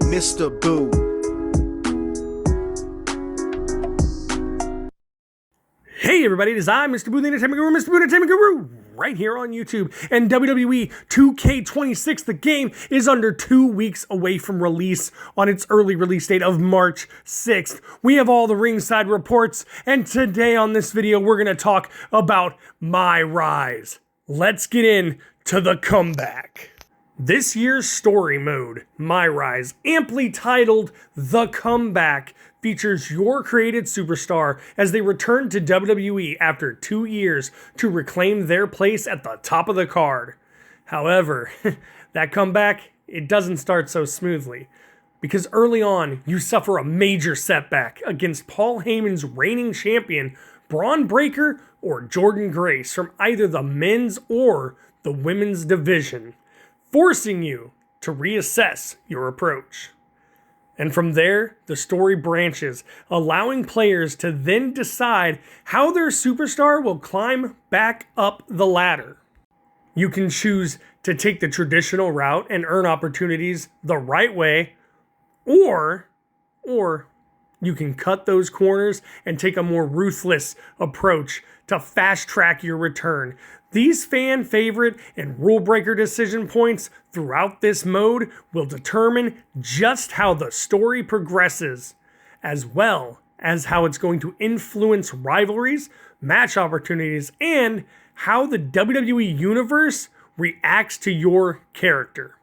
Mr. Boo. Hey everybody, it is I, Mr. Boo, the Entertainment Guru, Mr. Boo, Entertainment Guru, right here on YouTube. And WWE 2K26, the game, is under 2 weeks away from release on its early release date of March 6th. We have all the ringside reports, and today on this video, we're going to talk about My Rise. Let's get into the comeback. This year's story mode, My Rise, amply titled The Comeback, features your created superstar as they return to WWE after 2 years to reclaim their place at the top of the card. However, that comeback, it doesn't start so smoothly, because early on, you suffer a major setback against Paul Heyman's reigning champion, Braun Breaker or Jordynne Grace, from either the men's or the women's division, forcing you to reassess your approach. And from there, the story branches, allowing players to then decide how their superstar will climb back up the ladder. You can choose to take the traditional route and earn opportunities the right way, or you can cut those corners and take a more ruthless approach to fast track your return. These fan favorite and rule breaker decision points throughout this mode will determine just how the story progresses, as well as how it's going to influence rivalries, match opportunities, and how the WWE Universe reacts to your character.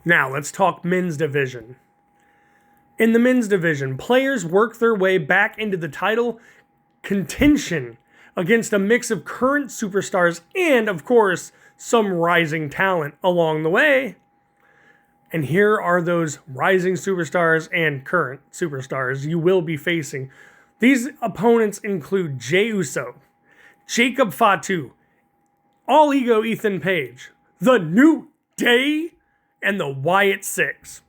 Now let's talk men's division. In the men's division, players work their way back into the title contention against a mix of current superstars and, of course, some rising talent along the way. And here are those rising superstars and current superstars you will be facing. These opponents include Jey Uso, Jacob Fatu, All Ego Ethan Page, The New Day, and the Wyatt Six.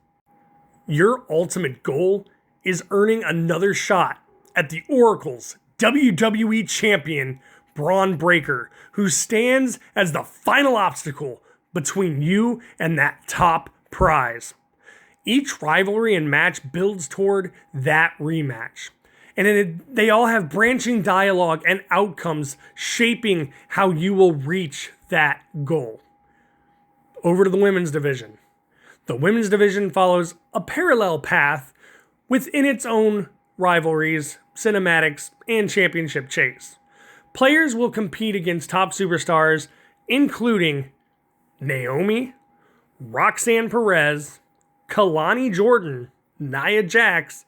Your ultimate goal is earning another shot at the Oracle's WWE Champion, Braun Breaker, who stands as the final obstacle between you and that top prize. Each rivalry and match builds toward that rematch. And they all have branching dialogue and outcomes shaping how you will reach that goal. Over to the women's division. The women's division follows a parallel path within its own rivalries, cinematics, and championship chase. Players will compete against top superstars, including Naomi, Roxanne Perez, Kalani Jordan, Nia Jax,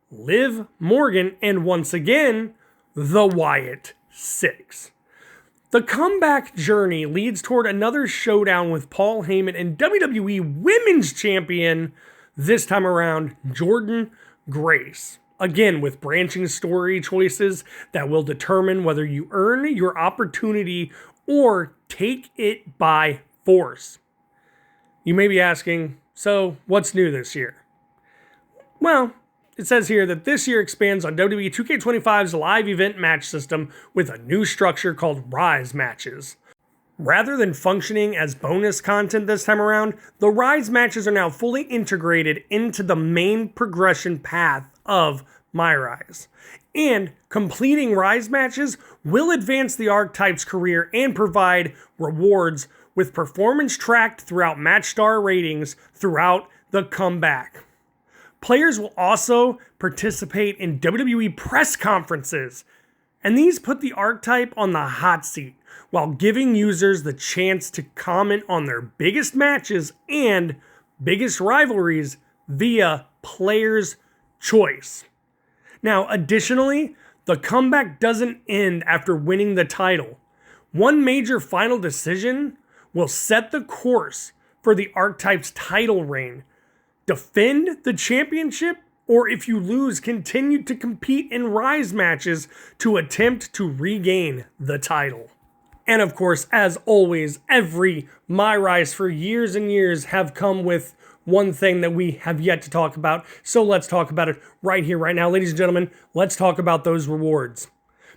Liv Morgan, and once again, the Wyatt Six. The comeback journey leads toward another showdown with Paul Heyman and WWE Women's Champion, this time around, Jordynne Grace. Again, with branching story choices that will determine whether you earn your opportunity or take it by force. You may be asking, so what's new this year? Well, it says here that this year expands on WWE 2K25's live event match system with a new structure called Rise matches. Rather than functioning as bonus content this time around, the Rise matches are now fully integrated into the main progression path of My Rise. And completing Rise matches will advance the archetype's career and provide rewards with performance tracked throughout match star ratings throughout the comeback. Players will also participate in WWE press conferences, and these put the archetype on the hot seat while giving users the chance to comment on their biggest matches and biggest rivalries via player's choice. Now, additionally, the comeback doesn't end after winning the title. One major final decision will set the course for the archetype's title reign. Defend the championship, or if you lose, continue to compete in Rise matches to attempt to regain the title. And of course, as always, every My Rise for years and years have come with one thing that we have yet to talk about. So let's talk about it right here, right now. Ladies and gentlemen, let's talk about those rewards.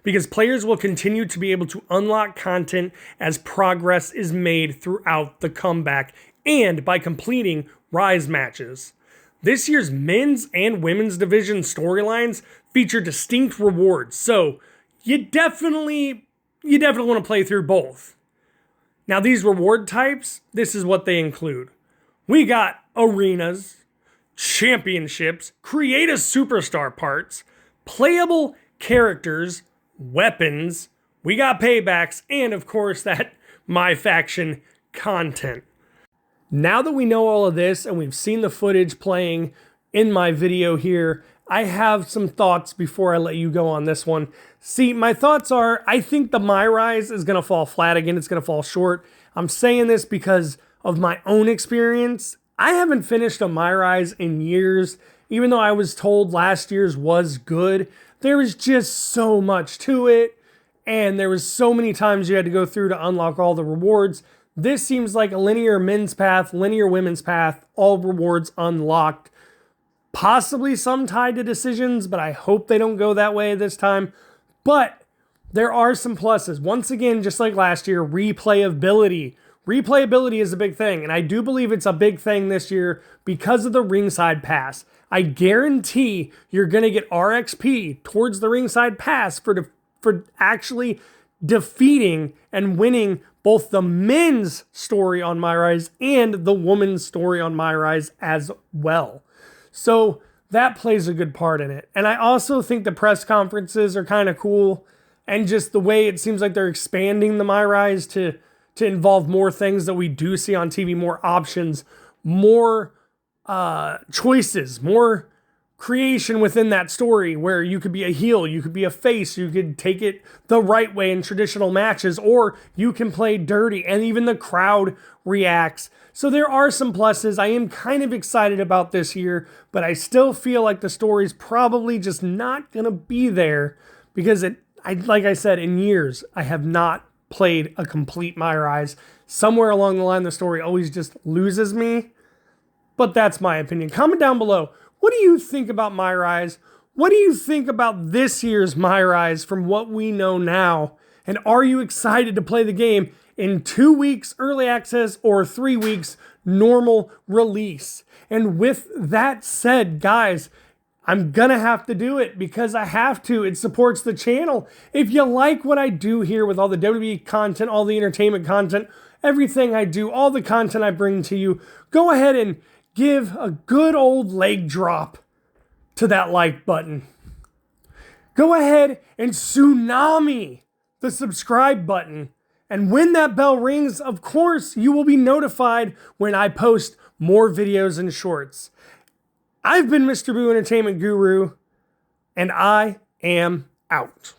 Because players will continue to be able to unlock content as progress is made throughout the comeback and by completing Rise matches. This year's men's and women's division storylines feature distinct rewards, so you definitely want to play through both. Now, these reward types, this is what they include. We got arenas, championships, create a superstar parts, playable characters, weapons, we got paybacks, and of course that My Faction content. Now that we know all of this and we've seen the footage playing in my video here, I have some thoughts before I let you go on this one. See, my thoughts are, I think the My Rise is going to fall flat again. It's going to fall short. I'm saying this because of my own experience. I haven't finished a My Rise in years, even though I was told last year's was good. There was just so much to it, and there was so many times you had to go through to unlock all the rewards. This seems like a linear men's path, linear women's path, all rewards unlocked. Possibly some tied to decisions, but I hope they don't go that way this time. But there are some pluses. Once again, just like last year, replayability. Replayability is a big thing, and I do believe it's a big thing this year because of the ringside pass. I guarantee you're going to get RXP towards the ringside pass for actually defeating and winning both the men's story on My Rise and the woman's story on My Rise as well. So that plays a good part in it. And I also think the press conferences are kind of cool, and just the way it seems like they're expanding the My Rise to involve more things that we do see on TV, more options, more choices, more creation within that story where you could be a heel, you could be a face, you could take it the right way in traditional matches, or you can play dirty and even the crowd reacts. So there are some pluses. I am kind of excited about this year, but I still feel like the story's probably just not going to be there because like I said, in years, I have not played a complete My Rise. Somewhere along the line, the story always just loses me, but that's my opinion. Comment down below. What do you think about My Rise? What do you think about this year's My Rise from what we know now? And are you excited to play the game in 2 weeks early access or 3 weeks normal release? And with that said, guys, I'm gonna have to do it because I have to. It supports the channel. If you like what I do here with all the WWE content, all the entertainment content, everything I do, all the content I bring to you, go ahead and give a good old leg drop to that like button. Go ahead and tsunami the subscribe button. And when that bell rings, of course, you will be notified when I post more videos and shorts. I've been Mr. Boo Entertainment Guru, and I am out.